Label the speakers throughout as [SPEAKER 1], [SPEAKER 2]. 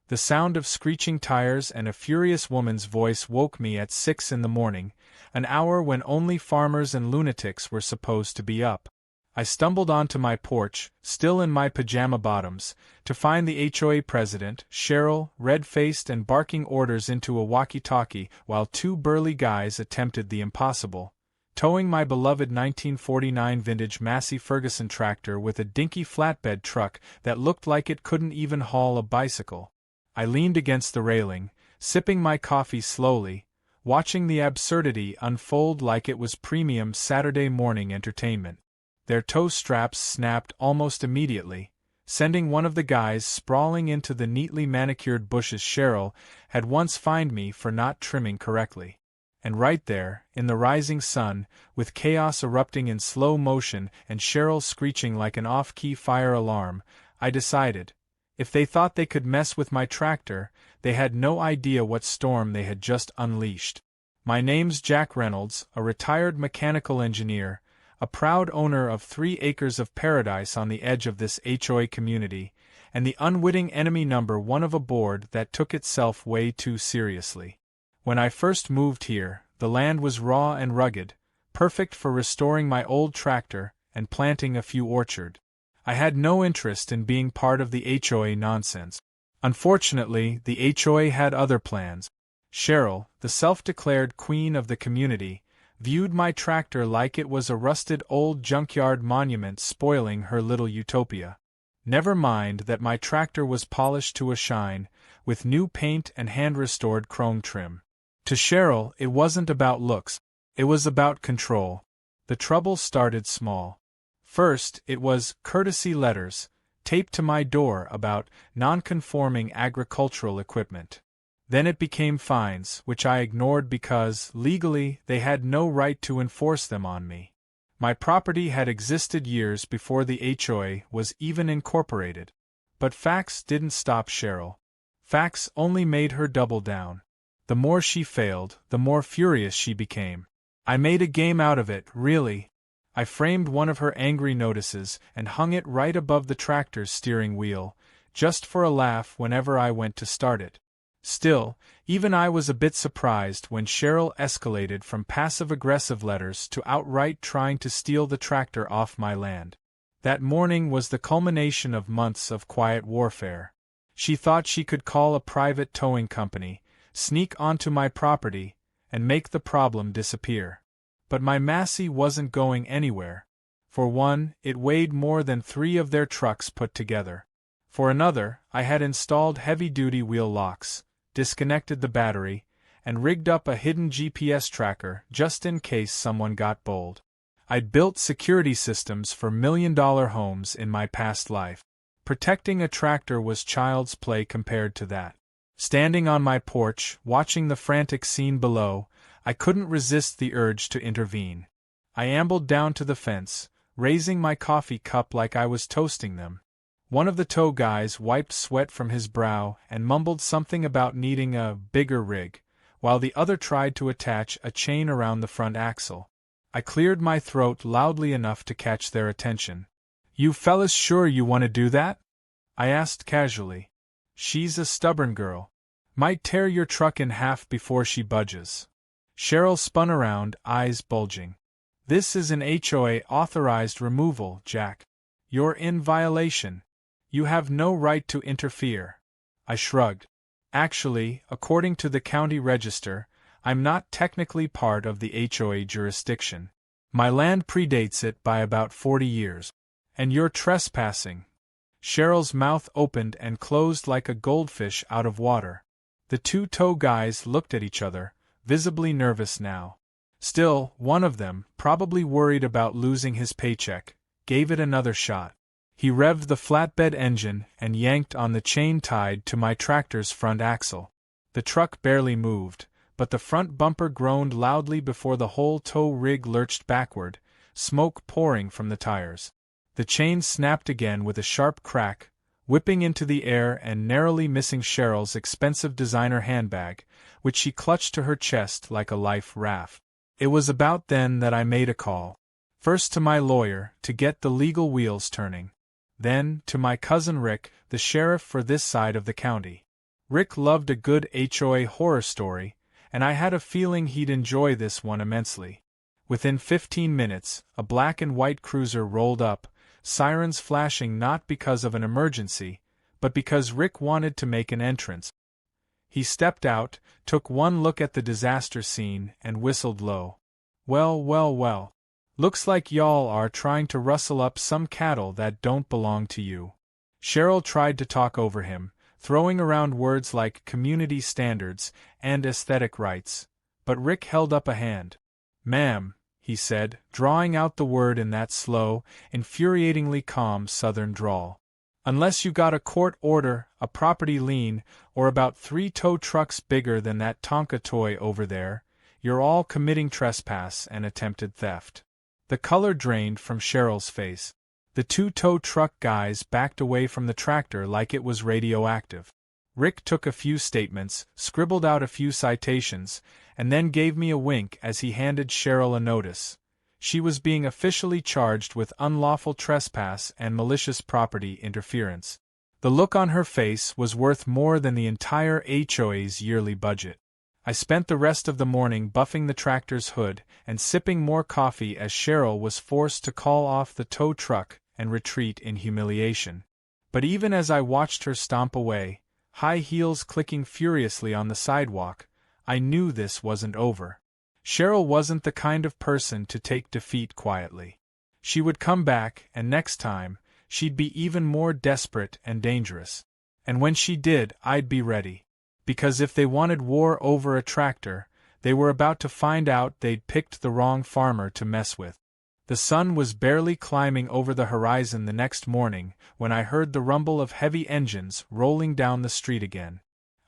[SPEAKER 1] The sound of screeching tires and a furious woman's voice woke me at 6 in the morning, an hour when only farmers and lunatics were supposed to be up. I stumbled onto my porch, still in my pajama bottoms, to find the HOA president, Cheryl, red-faced and barking orders into a walkie-talkie while two burly guys attempted the impossible, towing my beloved 1949 vintage Massey Ferguson tractor with a dinky flatbed truck that looked like it couldn't even haul a bicycle. I leaned against the railing, sipping my coffee slowly, watching the absurdity unfold like it was premium Saturday morning entertainment. Their tow straps snapped almost immediately, sending one of the guys sprawling into the neatly manicured bushes Cheryl had once fined me for not trimming correctly. And right there, in the rising sun, with chaos erupting in slow motion and Cheryl screeching like an off-key fire alarm, I decided, if they thought they could mess with my tractor, they had no idea what storm they had just unleashed. My name's Jack Reynolds, a retired mechanical engineer, a proud owner of 3 acres of paradise on the edge of this HOA community, and the unwitting enemy number 1 of a board that took itself way too seriously. When I first moved here, the land was raw and rugged, perfect for restoring my old tractor and planting a few orchards. I had no interest in being part of the HOA nonsense. Unfortunately, the HOA had other plans. Cheryl, the self-declared queen of the community, viewed my tractor like it was a rusted old junkyard monument spoiling her little utopia. Never mind that my tractor was polished to a shine, with new paint and hand-restored chrome trim. To Cheryl, it wasn't about looks, it was about control. The trouble started small. First, it was courtesy letters, taped to my door about non-conforming agricultural equipment. Then it became fines, which I ignored because, legally, they had no right to enforce them on me. My property had existed years before the HOA was even incorporated. But facts didn't stop Cheryl. Facts only made her double down. The more she failed, the more furious she became. I made a game out of it, really. I framed one of her angry notices and hung it right above the tractor's steering wheel, just for a laugh whenever I went to start it. Still, even I was a bit surprised when Cheryl escalated from passive-aggressive letters to outright trying to steal the tractor off my land. That morning was the culmination of months of quiet warfare. She thought she could call a private towing company, sneak onto my property, and make the problem disappear. But my Massey wasn't going anywhere. For one, it weighed more than 3 of their trucks put together. For another, I had installed heavy-duty wheel locks, disconnected the battery, and rigged up a hidden GPS tracker just in case someone got bold. I'd built security systems for million-dollar homes in my past life. Protecting a tractor was child's play compared to that. Standing on my porch, watching the frantic scene below, I couldn't resist the urge to intervene. I ambled down to the fence, raising my coffee cup like I was toasting them. One of the tow guys wiped sweat from his brow and mumbled something about needing a bigger rig, while the other tried to attach a chain around the front axle. I cleared my throat loudly enough to catch their attention. "You fellas sure you want to do that?" I asked casually. "She's a stubborn girl. Might tear your truck in half before she budges." Cheryl spun around, eyes bulging. "This is an HOA-authorized removal, Jack. You're in violation. You have no right to interfere." I shrugged. Actually, according to the county register, I'm not technically part of the HOA jurisdiction. My land predates it by about 40 years. And you're trespassing. Cheryl's mouth opened and closed like a goldfish out of water. The 2 tow guys looked at each other, visibly nervous now. Still, one of them, probably worried about losing his paycheck, gave it another shot. He revved the flatbed engine and yanked on the chain tied to my tractor's front axle. The truck barely moved, but the front bumper groaned loudly before the whole tow rig lurched backward, smoke pouring from the tires. The chain snapped again with a sharp crack, whipping into the air and narrowly missing Cheryl's expensive designer handbag, which she clutched to her chest like a life raft. It was about then that I made a call. First to my lawyer, to get the legal wheels turning. Then, to my cousin Rick, the sheriff for this side of the county. Rick loved a good HOA horror story, and I had a feeling he'd enjoy this one immensely. Within 15 minutes, a black and white cruiser rolled up, sirens flashing not because of an emergency, but because Rick wanted to make an entrance. He stepped out, took one look at the disaster scene, and whistled low. Well, well, well. Looks like y'all are trying to rustle up some cattle that don't belong to you. Cheryl tried to talk over him, throwing around words like community standards and aesthetic rights, but Rick held up a hand. Ma'am, he said, drawing out the word in that slow, infuriatingly calm southern drawl. Unless you got a court order, a property lien, or about 3 tow trucks bigger than that Tonka toy over there, you're all committing trespass and attempted theft. The color drained from Cheryl's face. The 2 tow truck guys backed away from the tractor like it was radioactive. Rick took a few statements, scribbled out a few citations, and then gave me a wink as he handed Cheryl a notice. She was being officially charged with unlawful trespass and malicious property interference. The look on her face was worth more than the entire HOA's yearly budget. I spent the rest of the morning buffing the tractor's hood and sipping more coffee as Cheryl was forced to call off the tow truck and retreat in humiliation. But even as I watched her stomp away, high heels clicking furiously on the sidewalk, I knew this wasn't over. Cheryl wasn't the kind of person to take defeat quietly. She would come back, and next time, she'd be even more desperate and dangerous. And when she did, I'd be ready. Because if they wanted war over a tractor, they were about to find out they'd picked the wrong farmer to mess with. The sun was barely climbing over the horizon the next morning when I heard the rumble of heavy engines rolling down the street again.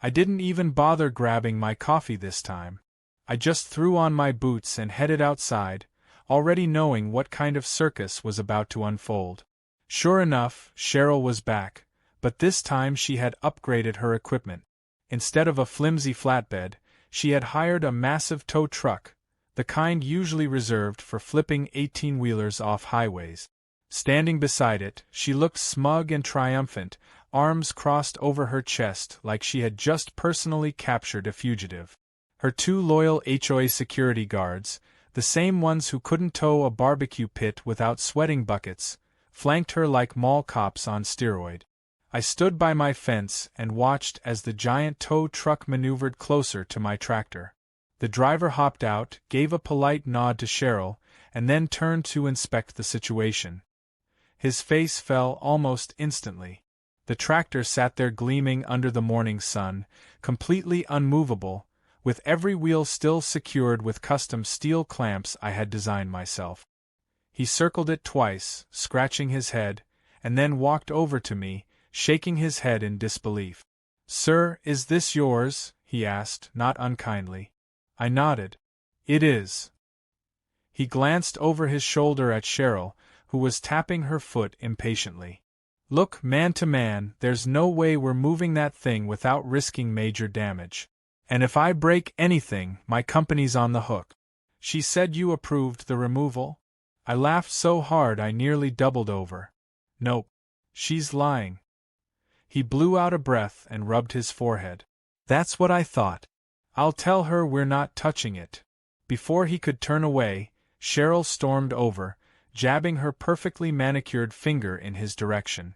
[SPEAKER 1] I didn't even bother grabbing my coffee this time. I just threw on my boots and headed outside, already knowing what kind of circus was about to unfold. Sure enough, Cheryl was back, but this time she had upgraded her equipment. Instead of a flimsy flatbed, she had hired a massive tow truck, the kind usually reserved for flipping 18-wheelers off highways. Standing beside it, she looked smug and triumphant, arms crossed over her chest like she had just personally captured a fugitive. Her 2 loyal HOA security guards, the same ones who couldn't tow a barbecue pit without sweating buckets, flanked her like mall cops on steroid. I stood by my fence and watched as the giant tow truck maneuvered closer to my tractor. The driver hopped out, gave a polite nod to Cheryl, and then turned to inspect the situation. His face fell almost instantly. The tractor sat there gleaming under the morning sun, completely unmovable, with every wheel still secured with custom steel clamps I had designed myself. He circled it twice, scratching his head, and then walked over to me, shaking his head in disbelief. "Sir, is this yours?" he asked, not unkindly. I nodded. "It is." He glanced over his shoulder at Cheryl, who was tapping her foot impatiently. "Look, man to man, there's no way we're moving that thing without risking major damage. And if I break anything, my company's on the hook." "She said you approved the removal?" I laughed so hard I nearly doubled over. "Nope. She's lying." He blew out a breath and rubbed his forehead. "That's what I thought. I'll tell her we're not touching it." Before he could turn away, Cheryl stormed over, jabbing her perfectly manicured finger in his direction.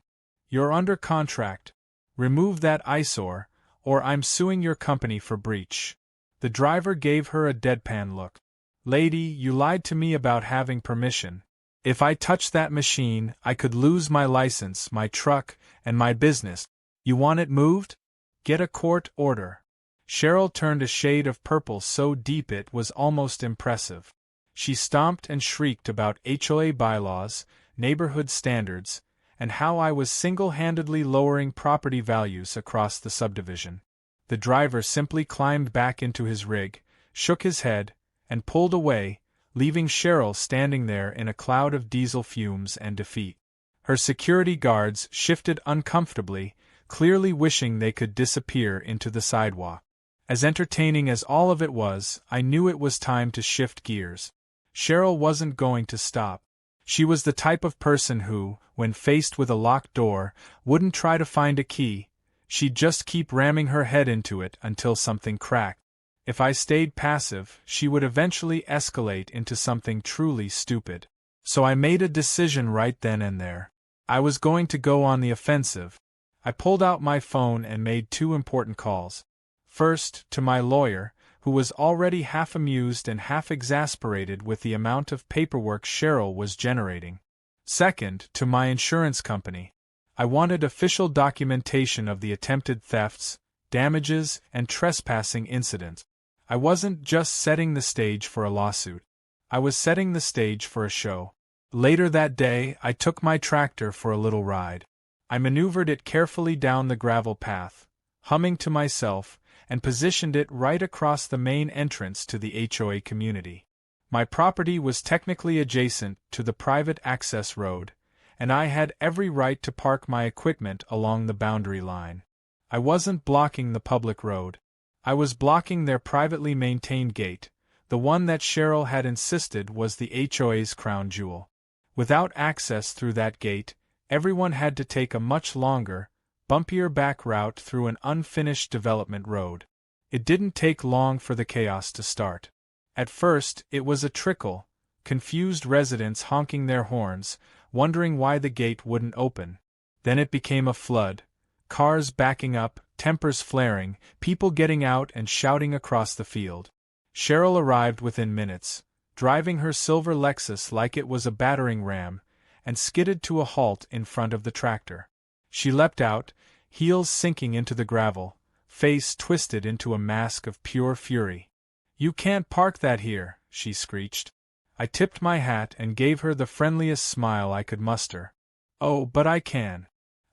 [SPEAKER 1] "You're under contract. Remove that eyesore, or I'm suing your company for breach." The driver gave her a deadpan look. "Lady, you lied to me about having permission. If I touched that machine, I could lose my license, my truck, and my business. You want it moved? Get a court order." Cheryl turned a shade of purple so deep it was almost impressive. She stomped and shrieked about HOA bylaws, neighborhood standards, and how I was single-handedly lowering property values across the subdivision. The driver simply climbed back into his rig, shook his head, and pulled away, leaving Cheryl standing there in a cloud of diesel fumes and defeat. Her security guards shifted uncomfortably, clearly wishing they could disappear into the sidewalk. As entertaining as all of it was, I knew it was time to shift gears. Cheryl wasn't going to stop. She was the type of person who, when faced with a locked door, wouldn't try to find a key. She'd just keep ramming her head into it until something cracked. If I stayed passive, she would eventually escalate into something truly stupid. So I made a decision right then and there. I was going to go on the offensive. I pulled out my phone and made 2 important calls. First, to my lawyer, who was already half amused and half exasperated with the amount of paperwork Cheryl was generating. Second, to my insurance company. I wanted official documentation of the attempted thefts, damages, and trespassing incidents. I wasn't just setting the stage for a lawsuit. I was setting the stage for a show. Later that day, I took my tractor for a little ride. I maneuvered it carefully down the gravel path, humming to myself, and positioned it right across the main entrance to the HOA community. My property was technically adjacent to the private access road, and I had every right to park my equipment along the boundary line. I wasn't blocking the public road. I was blocking their privately maintained gate, the one that Cheryl had insisted was the HOA's crown jewel. Without access through that gate, everyone had to take a much longer, bumpier back route through an unfinished development road. It didn't take long for the chaos to start. At first, it was a trickle, confused residents honking their horns, wondering why the gate wouldn't open. Then it became a flood, cars backing up, tempers flaring, people getting out and shouting across the field. Cheryl arrived within minutes, driving her silver Lexus like it was a battering ram, and skidded to a halt in front of the tractor. She leapt out, heels sinking into the gravel, face twisted into a mask of pure fury. "You can't park that here," she screeched. I tipped my hat and gave her the friendliest smile I could muster. "Oh, but I can.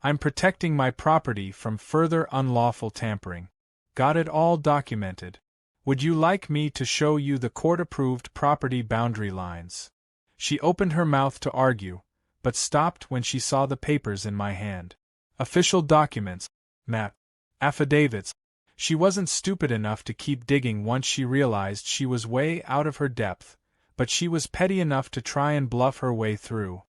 [SPEAKER 1] I'm protecting my property from further unlawful tampering. Got it all documented. Would you like me to show you the court-approved property boundary lines?" She opened her mouth to argue, but stopped when she saw the papers in my hand. Official documents, map, affidavits. She wasn't stupid enough to keep digging once she realized she was way out of her depth, but she was petty enough to try and bluff her way through.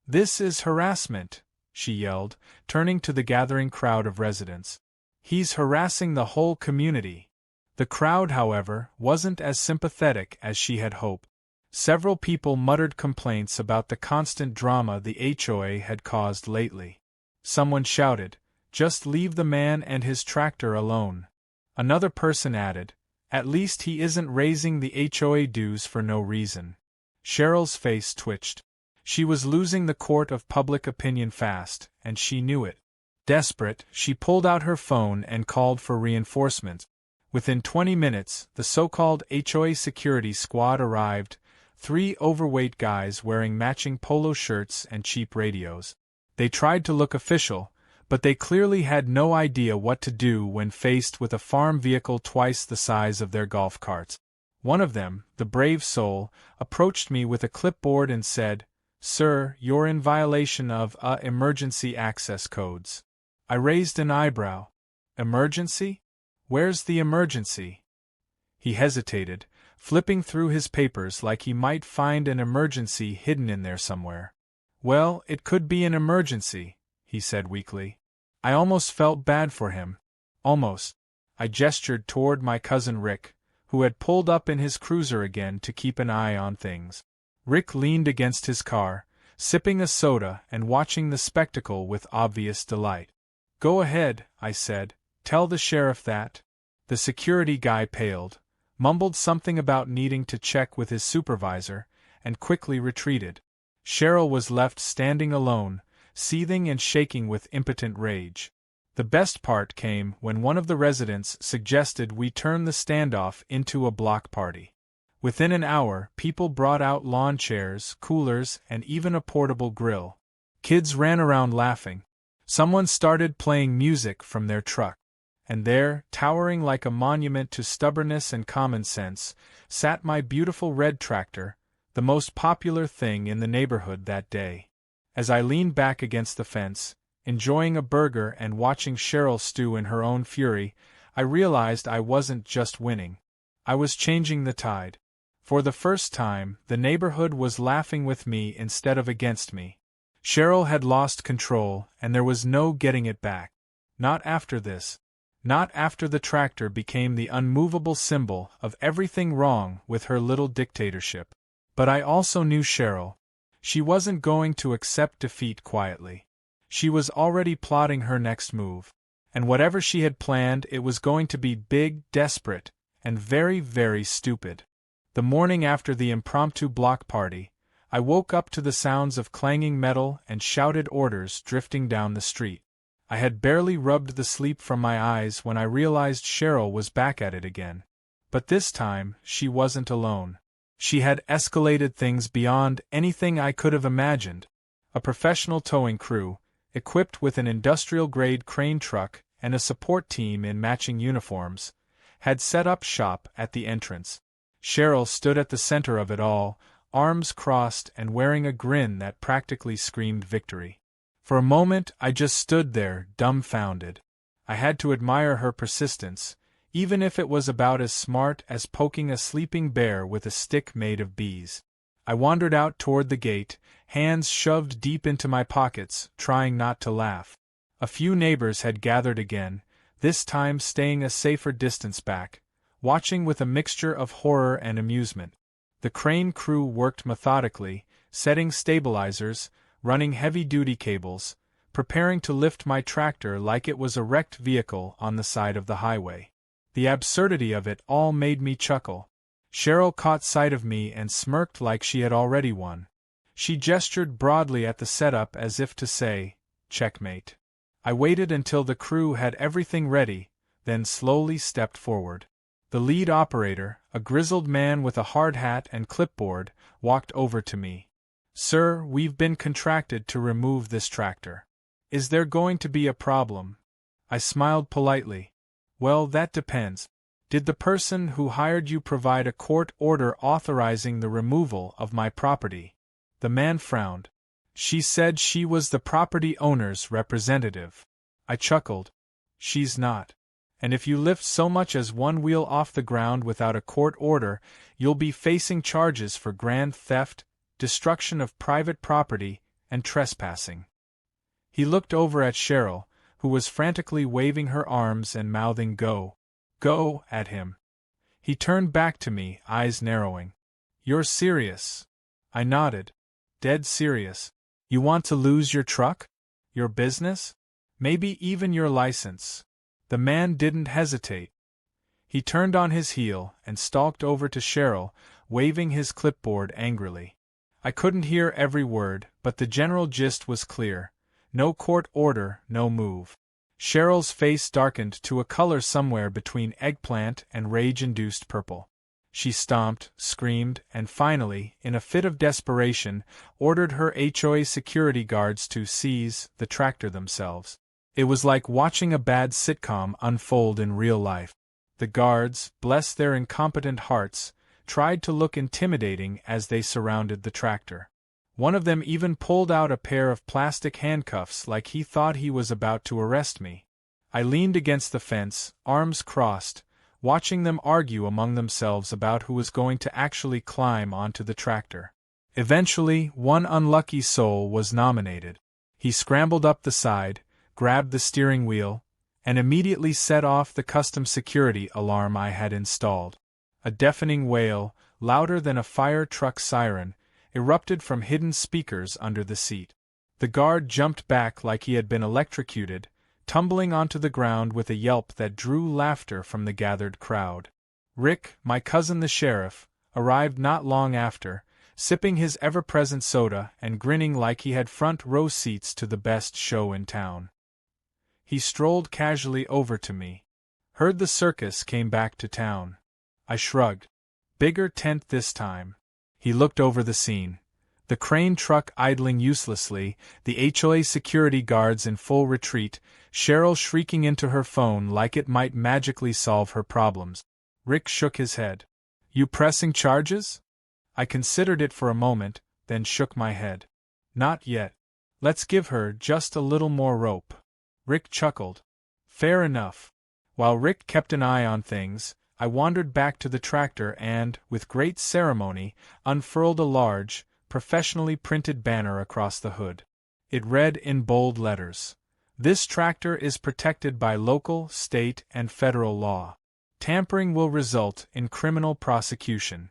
[SPEAKER 1] "This is harassment," she yelled, turning to the gathering crowd of residents. "He's harassing the whole community." The crowd, however, wasn't as sympathetic as she had hoped. Several people muttered complaints about the constant drama the HOA had caused lately. Someone shouted, "Just leave the man and his tractor alone." Another person added, "At least he isn't raising the HOA dues for no reason." Cheryl's face twitched. She was losing the court of public opinion fast, and she knew it. Desperate, she pulled out her phone and called for reinforcements. Within 20 minutes, the so-called HOA security squad arrived, 3 overweight guys wearing matching polo shirts and cheap radios. They tried to look official, but they clearly had no idea what to do when faced with a farm vehicle twice the size of their golf carts. One of them, the brave soul, approached me with a clipboard and said, "Sir, you're in violation of emergency access codes." I raised an eyebrow. "Emergency? Where's the emergency?" He hesitated, flipping through his papers like he might find an emergency hidden in there somewhere. "Well, it could be an emergency," he said weakly. I almost felt bad for him. Almost. I gestured toward my cousin Rick, who had pulled up in his cruiser again to keep an eye on things. Rick leaned against his car, sipping a soda and watching the spectacle with obvious delight. "Go ahead," I said. "Tell the sheriff that." The security guy paled, mumbled something about needing to check with his supervisor, and quickly retreated. Cheryl was left standing alone, seething and shaking with impotent rage. The best part came when one of the residents suggested we turn the standoff into a block party. Within an hour, people brought out lawn chairs, coolers, and even a portable grill. Kids ran around laughing. Someone started playing music from their truck. And there, towering like a monument to stubbornness and common sense, sat my beautiful red tractor, the most popular thing in the neighborhood that day. As I leaned back against the fence, enjoying a burger and watching Cheryl stew in her own fury, I realized I wasn't just winning. I was changing the tide. For the first time, the neighborhood was laughing with me instead of against me. Cheryl had lost control, and there was no getting it back. Not after this. Not after the tractor became the unmovable symbol of everything wrong with her little dictatorship. But I also knew Cheryl. She wasn't going to accept defeat quietly. She was already plotting her next move. And whatever she had planned, it was going to be big, desperate, and very, very stupid. The morning after the impromptu block party, I woke up to the sounds of clanging metal and shouted orders drifting down the street. I had barely rubbed the sleep from my eyes when I realized Cheryl was back at it again. But this time, she wasn't alone. She had escalated things beyond anything I could have imagined. A professional towing crew, equipped with an industrial-grade crane truck and a support team in matching uniforms, had set up shop at the entrance. Cheryl stood at the center of it all, arms crossed and wearing a grin that practically screamed victory. For a moment I just stood there, dumbfounded. I had to admire her persistence, even if it was about as smart as poking a sleeping bear with a stick made of bees. I wandered out toward the gate, hands shoved deep into my pockets, trying not to laugh. A few neighbors had gathered again, this time staying a safer distance back, watching with a mixture of horror and amusement. The crane crew worked methodically, setting stabilizers, running heavy-duty cables, preparing to lift my tractor like it was a wrecked vehicle on the side of the highway. The absurdity of it all made me chuckle. Cheryl caught sight of me and smirked like she had already won. She gestured broadly at the setup as if to say, "Checkmate." I waited until the crew had everything ready, then slowly stepped forward. The lead operator, a grizzled man with a hard hat and clipboard, walked over to me. "Sir, we've been contracted to remove this tractor. Is there going to be a problem?" I smiled politely. "Well, that depends. Did the person who hired you provide a court order authorizing the removal of my property?" The man frowned. "She said she was the property owner's representative." I chuckled. "She's not. And if you lift so much as one wheel off the ground without a court order, you'll be facing charges for grand theft, destruction of private property, and trespassing." He looked over at Cheryl, who was frantically waving her arms and mouthing "Go, go" at him. He turned back to me, eyes narrowing. "You're serious?" I nodded. "Dead serious. You want to lose your truck? Your business? Maybe even your license?" The man didn't hesitate. He turned on his heel and stalked over to Cheryl, waving his clipboard angrily. I couldn't hear every word, but the general gist was clear. No court order, no move. Cheryl's face darkened to a color somewhere between eggplant and rage-induced purple. She stomped, screamed, and finally, in a fit of desperation, ordered her HOA security guards to seize the tractor themselves. It was like watching a bad sitcom unfold in real life. The guards, bless their incompetent hearts, tried to look intimidating as they surrounded the tractor. One of them even pulled out a pair of plastic handcuffs like he thought he was about to arrest me. I leaned against the fence, arms crossed, watching them argue among themselves about who was going to actually climb onto the tractor. Eventually, one unlucky soul was nominated. He scrambled up the side, grabbed the steering wheel, and immediately set off the custom security alarm I had installed. A deafening wail, louder than a fire truck siren, erupted from hidden speakers under the seat. The guard jumped back like he had been electrocuted, tumbling onto the ground with a yelp that drew laughter from the gathered crowd. Rick, my cousin the sheriff, arrived not long after, sipping his ever-present soda and grinning like he had front-row seats to the best show in town. He strolled casually over to me. "Heard the circus came back to town." I shrugged. "Bigger tent this time." He looked over the scene. The crane truck idling uselessly, the HOA security guards in full retreat, Cheryl shrieking into her phone like it might magically solve her problems. Rick shook his head. "You pressing charges?" I considered it for a moment, then shook my head. "Not yet. Let's give her just a little more rope." Rick chuckled. "Fair enough." While Rick kept an eye on things, I wandered back to the tractor and, with great ceremony, unfurled a large, professionally printed banner across the hood. It read in bold letters, This tractor is protected by local, state, and federal law. Tampering will result in criminal prosecution."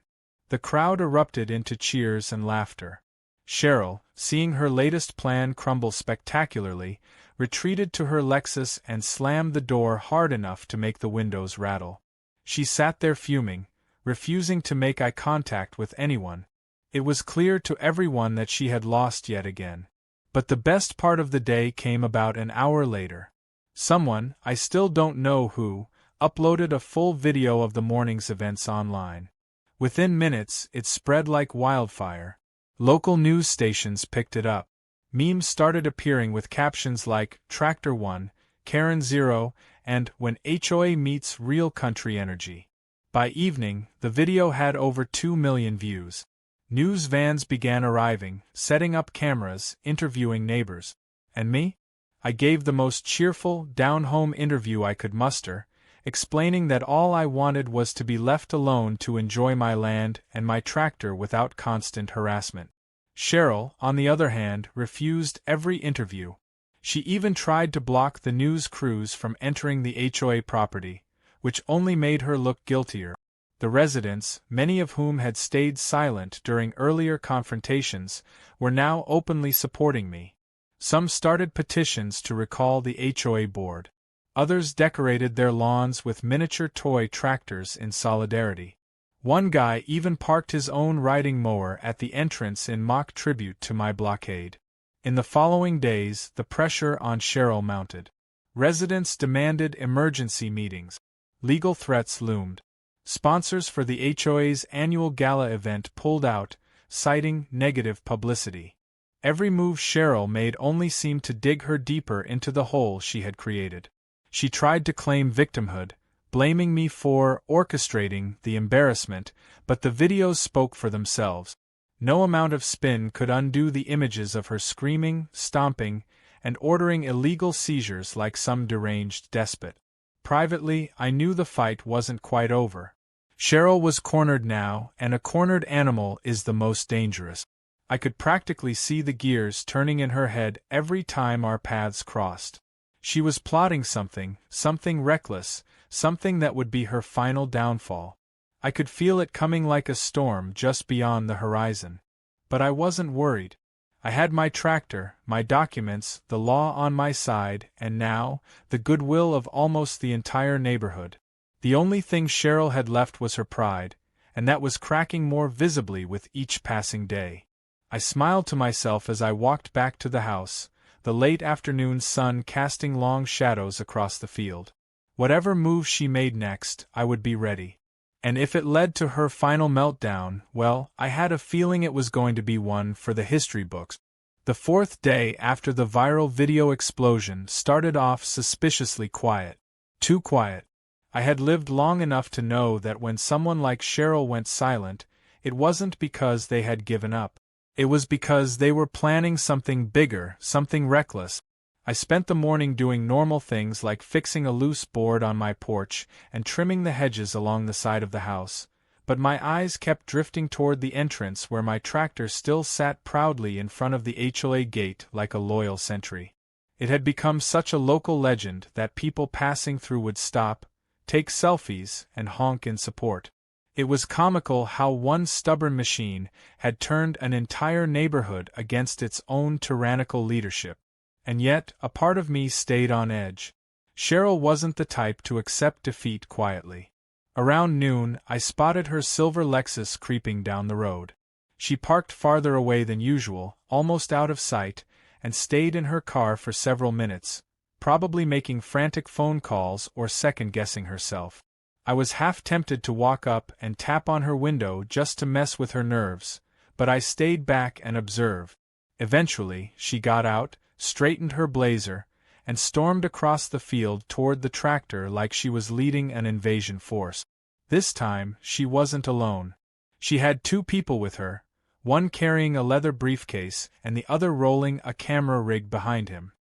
[SPEAKER 1] The crowd erupted into cheers and laughter. Cheryl, seeing her latest plan crumble spectacularly, retreated to her Lexus and slammed the door hard enough to make the windows rattle. She sat there fuming, refusing to make eye contact with anyone. It was clear to everyone that she had lost yet again. But the best part of the day came about an hour later. Someone, I still don't know who, uploaded a full video of the morning's events online. Within minutes, it spread like wildfire. Local news stations picked it up. Memes started appearing with captions like, "Tractor 1, Karen 0, and "When HOA meets real country energy." By evening, the video had over 2 million views. News vans began arriving, setting up cameras, interviewing neighbors. And me? I gave the most cheerful, down-home interview I could muster, explaining that all I wanted was to be left alone to enjoy my land and my tractor without constant harassment. Cheryl, on the other hand, refused every interview. She even tried to block the news crews from entering the HOA property, which only made her look guiltier. The residents, many of whom had stayed silent during earlier confrontations, were now openly supporting me. Some started petitions to recall the HOA board. Others decorated their lawns with miniature toy tractors in solidarity. One guy even parked his own riding mower at the entrance in mock tribute to my blockade. In the following days, the pressure on Cheryl mounted. Residents demanded emergency meetings. Legal threats loomed. Sponsors for the HOA's annual gala event pulled out, citing negative publicity. Every move Cheryl made only seemed to dig her deeper into the hole she had created. She tried to claim victimhood, blaming me for orchestrating the embarrassment, but the videos spoke for themselves. No amount of spin could undo the images of her screaming, stomping, and ordering illegal seizures like some deranged despot. Privately, I knew the fight wasn't quite over. Cheryl was cornered now, and a cornered animal is the most dangerous. I could practically see the gears turning in her head every time our paths crossed. She was plotting something reckless, something that would be her final downfall. I could feel it coming like a storm just beyond the horizon. But I wasn't worried. I had my tractor, my documents, the law on my side, and now, the goodwill of almost the entire neighborhood. The only thing Cheryl had left was her pride, and that was cracking more visibly with each passing day. I smiled to myself as I walked back to the house, the late afternoon sun casting long shadows across the field. Whatever move she made next, I would be ready. And if it led to her final meltdown, well, I had a feeling it was going to be one for the history books. The fourth day after the viral video explosion started off suspiciously quiet. Too quiet. I had lived long enough to know that when someone like Cheryl went silent, it wasn't because they had given up. It was because they were planning something bigger, something reckless. I spent the morning doing normal things like fixing a loose board on my porch and trimming the hedges along the side of the house, but my eyes kept drifting toward the entrance where my tractor still sat proudly in front of the HOA gate like a loyal sentry. It had become such a local legend that people passing through would stop, take selfies, and honk in support. It was comical how one stubborn machine had turned an entire neighborhood against its own tyrannical leadership. And yet, a part of me stayed on edge. Cheryl wasn't the type to accept defeat quietly. Around noon, I spotted her silver Lexus creeping down the road. She parked farther away than usual, almost out of sight, and stayed in her car for several minutes, probably making frantic phone calls or second-guessing herself. I was half tempted to walk up and tap on her window just to mess with her nerves, but I stayed back and observed. Eventually, she got out, straightened her blazer, and stormed across the field toward the tractor like she was leading an invasion force. This time, she wasn't alone. She had 2 people with her, one carrying a leather briefcase and the other rolling a camera rig behind him.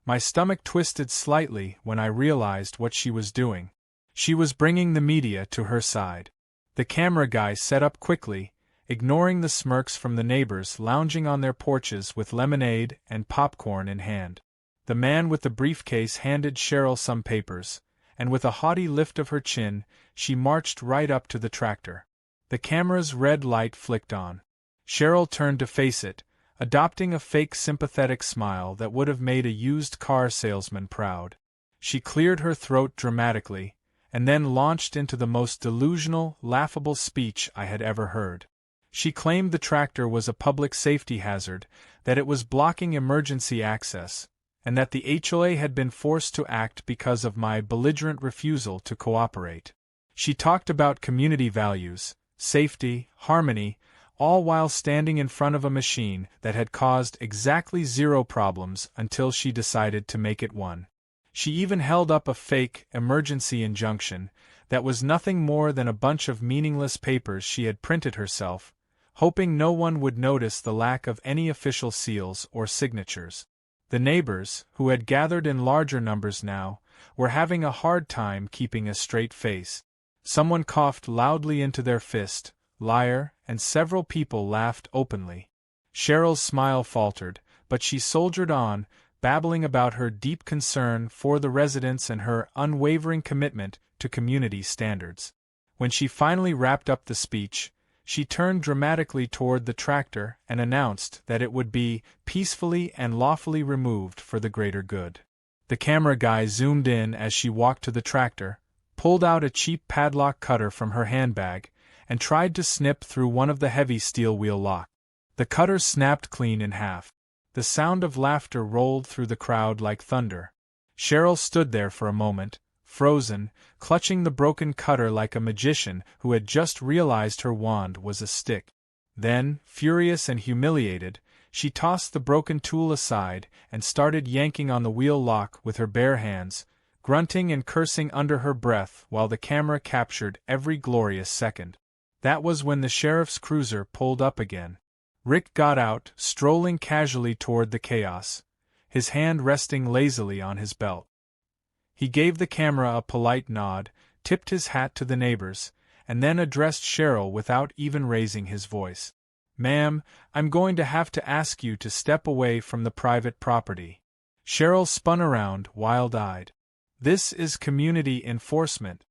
[SPEAKER 1] My stomach twisted slightly when I realized what she was doing. She was bringing the media to her side. The camera guy set up quickly, ignoring the smirks from the neighbors lounging on their porches with lemonade and popcorn in hand. The man with the briefcase handed Cheryl some papers, and with a haughty lift of her chin, she marched right up to the tractor. The camera's red light flicked on. Cheryl turned to face it, adopting a fake sympathetic smile that would have made a used car salesman proud. She cleared her throat dramatically, and then launched into the most delusional, laughable speech I had ever heard. She claimed the tractor was a public safety hazard, that it was blocking emergency access, and that the HOA had been forced to act because of my belligerent refusal to cooperate. She talked about community values, safety, harmony, all while standing in front of a machine that had caused exactly 0 problems until she decided to make it one. She even held up a fake emergency injunction that was nothing more than a bunch of meaningless papers she had printed herself, hoping no one would notice the lack of any official seals or signatures. The neighbors, who had gathered in larger numbers now, were having a hard time keeping a straight face. Someone coughed loudly into their fist, "Liar," and several people laughed openly. Cheryl's smile faltered, but she soldiered on, babbling about her deep concern for the residents and her unwavering commitment to community standards. When she finally wrapped up the speech, she turned dramatically toward the tractor and announced that it would be peacefully and lawfully removed for the greater good. The camera guy zoomed in as she walked to the tractor, pulled out a cheap padlock cutter from her handbag, and tried to snip through one of the heavy steel wheel locks. The cutter snapped clean in half. The sound of laughter rolled through the crowd like thunder. Cheryl stood there for a moment, frozen, clutching the broken cutter like a magician who had just realized her wand was a stick. Then, furious and humiliated, she tossed the broken tool aside and started yanking on the wheel lock with her bare hands, grunting and cursing under her breath while the camera captured every glorious second. That was when the sheriff's cruiser pulled up again. Rick got out, strolling casually toward the chaos, his hand resting lazily on his belt. He gave the camera a polite nod, tipped his hat to the neighbors, and then addressed Cheryl without even raising his voice. "Ma'am, I'm going to have to ask you to step away from the private property." Cheryl spun around, wild-eyed. "This is community enforcement.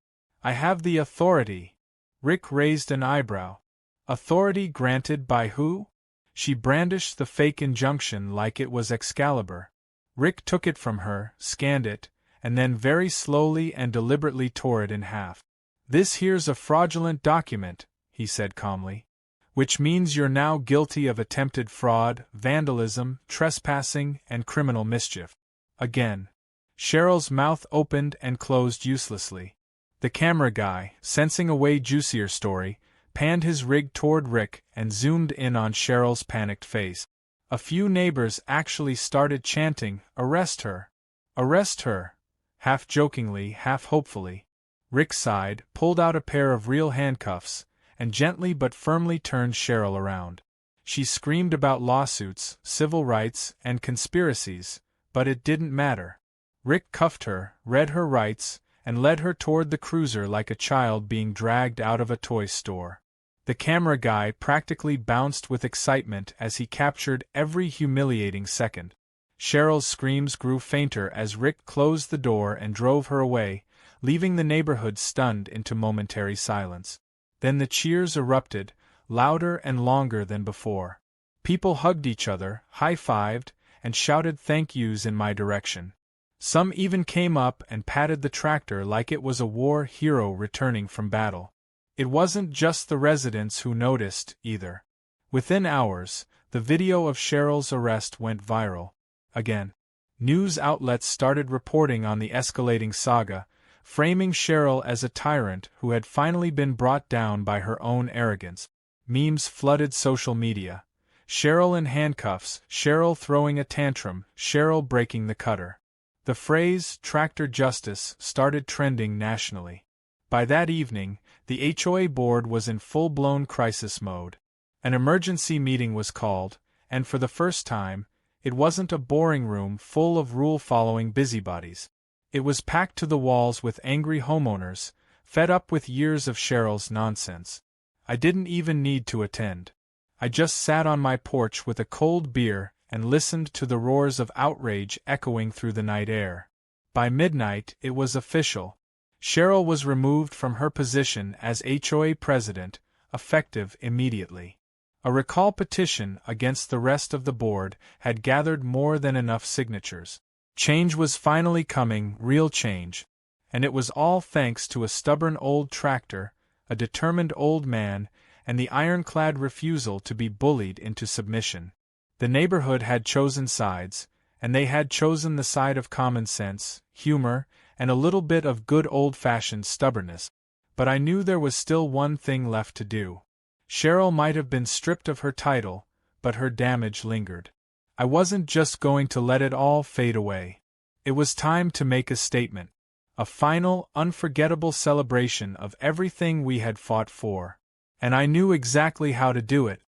[SPEAKER 1] I have the authority." Rick raised an eyebrow. "Authority granted by who?" She brandished the fake injunction like it was Excalibur. Rick took it from her, scanned it, and then very slowly and deliberately tore it in half. "This here's a fraudulent document," he said calmly. "Which means you're now guilty of attempted fraud, vandalism, trespassing, and criminal mischief." Again. Cheryl's mouth opened and closed uselessly. The camera guy, sensing a way juicier story, panned his rig toward Rick and zoomed in on Cheryl's panicked face. A few neighbors actually started chanting, "Arrest her! Arrest her!" half jokingly, half hopefully. Rick sighed, pulled out a pair of real handcuffs, and gently but firmly turned Cheryl around. She screamed about lawsuits, civil rights, and conspiracies, but it didn't matter. Rick cuffed her, read her rights, and led her toward the cruiser like a child being dragged out of a toy store. The camera guy practically bounced with excitement as he captured every humiliating second. Cheryl's screams grew fainter as Rick closed the door and drove her away, leaving the neighborhood stunned into momentary silence. Then the cheers erupted, louder and longer than before. People hugged each other, high-fived, and shouted thank yous in my direction. Some even came up and patted the tractor like it was a war hero returning from battle. It wasn't just the residents who noticed, either. Within hours, the video of Cheryl's arrest went viral. Again. News outlets started reporting on the escalating saga, framing Cheryl as a tyrant who had finally been brought down by her own arrogance. Memes flooded social media. Cheryl in handcuffs, Cheryl throwing a tantrum, Cheryl breaking the cutter. The phrase, "tractor justice," started trending nationally. By that evening, the HOA board was in full-blown crisis mode. An emergency meeting was called, and for the first time, it wasn't a boring room full of rule-following busybodies. It was packed to the walls with angry homeowners, fed up with years of Cheryl's nonsense. I didn't even need to attend. I just sat on my porch with a cold beer and listened to the roars of outrage echoing through the night air. By midnight, it was official. Cheryl was removed from her position as HOA president, effective immediately. A recall petition against the rest of the board had gathered more than enough signatures. Change was finally coming, real change. And it was all thanks to a stubborn old tractor, a determined old man, and the ironclad refusal to be bullied into submission. The neighborhood had chosen sides, and they had chosen the side of common sense, humor, and a little bit of good old-fashioned stubbornness. But I knew there was still one thing left to do. Cheryl might have been stripped of her title, but her damage lingered. I wasn't just going to let it all fade away. It was time to make a statement. A final, unforgettable celebration of everything we had fought for. And I knew exactly how to do it.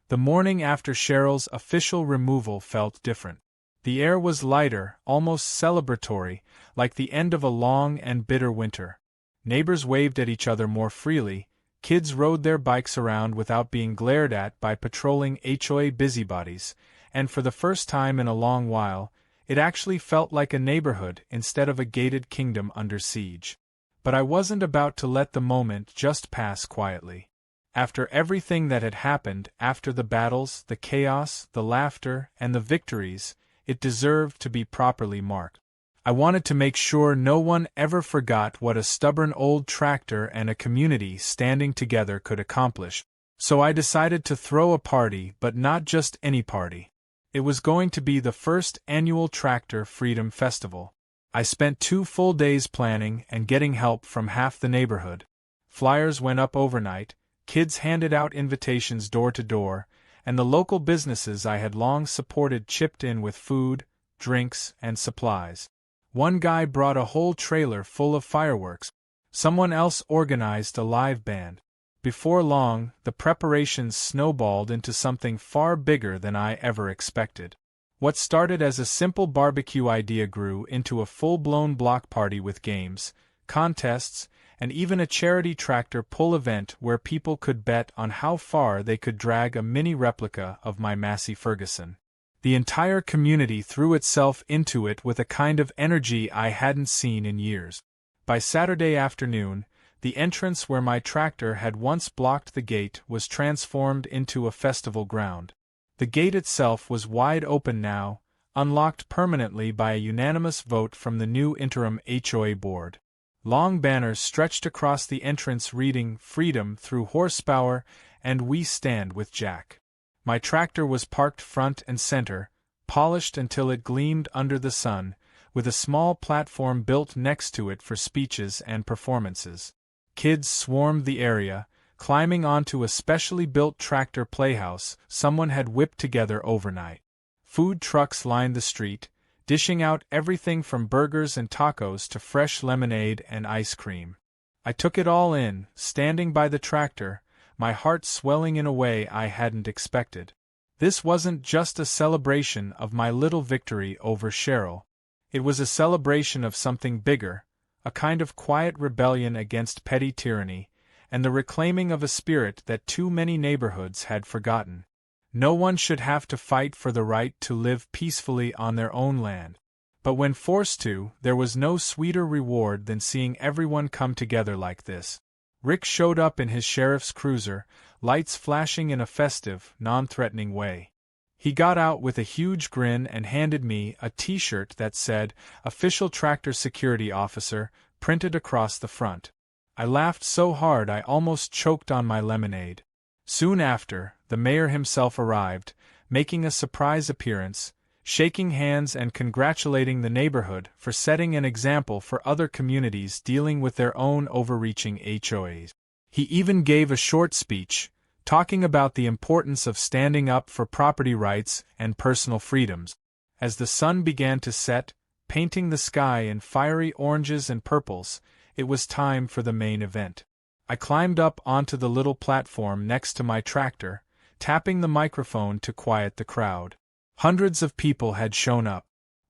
[SPEAKER 1] The morning after Cheryl's official removal felt different. The air was lighter, almost celebratory, like the end of a long and bitter winter. Neighbors waved at each other more freely, kids rode their bikes around without being glared at by patrolling HOA busybodies, and for the first time in a long while, it actually felt like a neighborhood instead of a gated kingdom under siege. But I wasn't about to let the moment just pass quietly. After everything that had happened, after the battles, the chaos, the laughter, and the victories, it deserved to be properly marked. I wanted to make sure no one ever forgot what a stubborn old tractor and a community standing together could accomplish. So I decided to throw a party, but not just any party. It was going to be the first annual Tractor Freedom Festival. I spent 2 full days planning and getting help from half the neighborhood. Flyers went up overnight, kids handed out invitations door to door, and the local businesses I had long supported chipped in with food, drinks, and supplies. One guy brought a whole trailer full of fireworks. Someone else organized a live band. Before long, the preparations snowballed into something far bigger than I ever expected. What started as a simple barbecue idea grew into a full-blown block party with games, contests, and even a charity tractor pull event where people could bet on how far they could drag a mini replica of my Massey Ferguson. The entire community threw itself into it with a kind of energy I hadn't seen in years. By Saturday afternoon, the entrance where my tractor had once blocked the gate was transformed into a festival ground. The gate itself was wide open now, unlocked permanently by a unanimous vote from the new interim HOA board. Long banners stretched across the entrance reading "Freedom through Horsepower" and "We Stand with Jack." My tractor was parked front and center, polished until it gleamed under the sun, with a small platform built next to it for speeches and performances. Kids swarmed the area, climbing onto a specially built tractor playhouse someone had whipped together overnight. Food trucks lined the street, dishing out everything from burgers and tacos to fresh lemonade and ice cream. I took it all in, standing by the tractor, my heart swelling in a way I hadn't expected. This wasn't just a celebration of my little victory over Cheryl. It was a celebration of something bigger, a kind of quiet rebellion against petty tyranny, and the reclaiming of a spirit that too many neighborhoods had forgotten. No one should have to fight for the right to live peacefully on their own land. But when forced to, there was no sweeter reward than seeing everyone come together like this. Rick showed up in his sheriff's cruiser, lights flashing in a festive, non-threatening way. He got out with a huge grin and handed me a T-shirt that said, "Official Tractor Security Officer," printed across the front. I laughed so hard I almost choked on my lemonade. Soon after, the mayor himself arrived, making a surprise appearance, shaking hands and congratulating the neighborhood for setting an example for other communities dealing with their own overreaching HOAs. He even gave a short speech, talking about the importance of standing up for property rights and personal freedoms. As the sun began to set, painting the sky in fiery oranges and purples, it was time for the main event. I climbed up onto the little platform next to my tractor, tapping the microphone to quiet the crowd. Hundreds of people had shown up.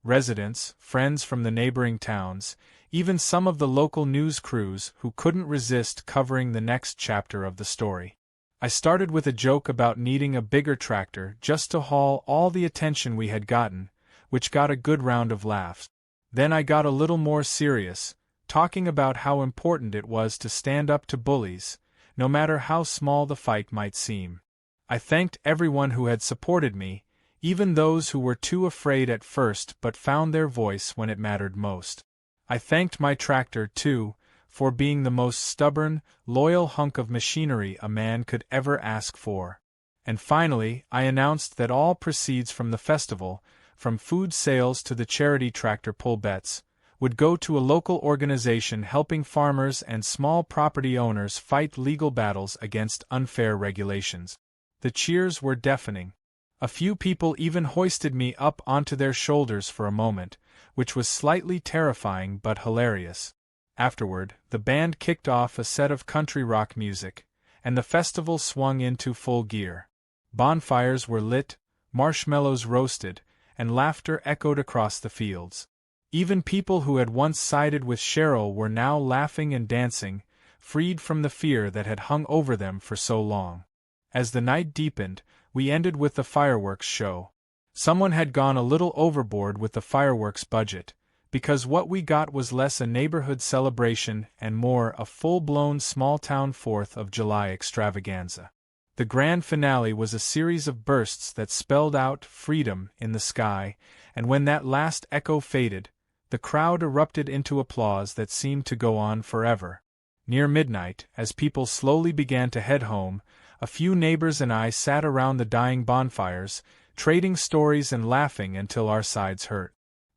[SPEAKER 1] Residents, friends from the neighboring towns, even some of the local news crews who couldn't resist covering the next chapter of the story. I started with a joke about needing a bigger tractor just to haul all the attention we had gotten, which got a good round of laughs. Then I got a little more serious, talking about how important it was to stand up to bullies, no matter how small the fight might seem. I thanked everyone who had supported me, even those who were too afraid at first but found their voice when it mattered most. I thanked my tractor, too, for being the most stubborn, loyal hunk of machinery a man could ever ask for. And finally, I announced that all proceeds from the festival, from food sales to the charity tractor pull bets, would go to a local organization helping farmers and small property owners fight legal battles against unfair regulations. The cheers were deafening. A few people even hoisted me up onto their shoulders for a moment, which was slightly terrifying but hilarious. Afterward, the band kicked off a set of country rock music, and the festival swung into full gear. Bonfires were lit, marshmallows roasted, and laughter echoed across the fields. Even people who had once sided with Cheryl were now laughing and dancing, freed from the fear that had hung over them for so long. As the night deepened, we ended with the fireworks show. Someone had gone a little overboard with the fireworks budget, because what we got was less a neighborhood celebration and more a full-blown small-town 4th of July extravaganza. The grand finale was a series of bursts that spelled out freedom in the sky, and when that last echo faded, the crowd erupted into applause that seemed to go on forever. Near midnight, as people slowly began to head home, a few neighbors and I sat around the dying bonfires, trading stories and laughing until our sides hurt.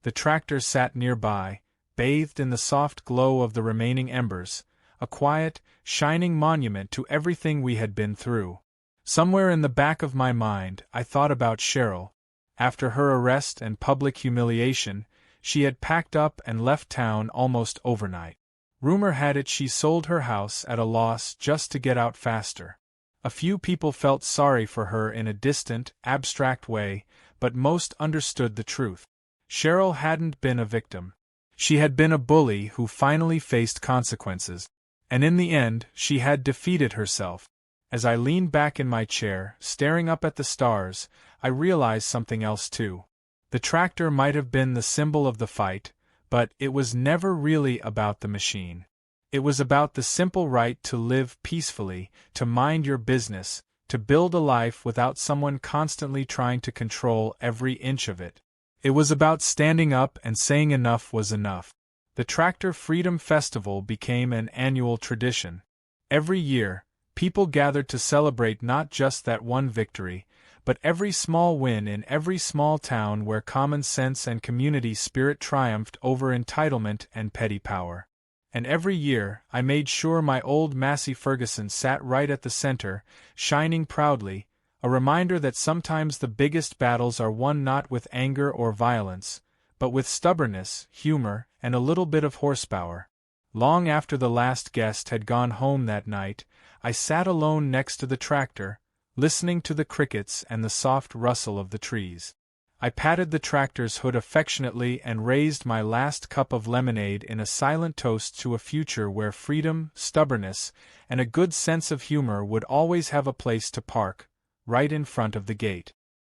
[SPEAKER 1] The tractor sat nearby, bathed in the soft glow of the remaining embers, a quiet, shining monument to everything we had been through. Somewhere in the back of my mind, I thought about Cheryl. After her arrest and public humiliation, she had packed up and left town almost overnight. Rumor had it she sold her house at a loss just to get out faster. A few people felt sorry for her in a distant, abstract way, but most understood the truth. Cheryl hadn't been a victim. She had been a bully who finally faced consequences. And in the end, she had defeated herself. As I leaned back in my chair, staring up at the stars, I realized something else too. The tractor might have been the symbol of the fight, but it was never really about the machine. It was about the simple right to live peacefully, to mind your business, to build a life without someone constantly trying to control every inch of it. It was about standing up and saying enough was enough. The Tractor Freedom Festival became an annual tradition. Every year, people gathered to celebrate not just that one victory, but every small win in every small town where common sense and community spirit triumphed over entitlement and petty power. And every year, I made sure my old Massey Ferguson sat right at the center, shining proudly, a reminder that sometimes the biggest battles are won not with anger or violence, but with stubbornness, humor, and a little bit of horsepower. Long after the last guest had gone home that night, I sat alone next to the tractor, listening to the crickets and the soft rustle of the trees. I patted the tractor's hood affectionately and raised my last cup of lemonade in a silent toast to a future where freedom, stubbornness, and a good sense of humor would always have a place to park, right in front of the gate.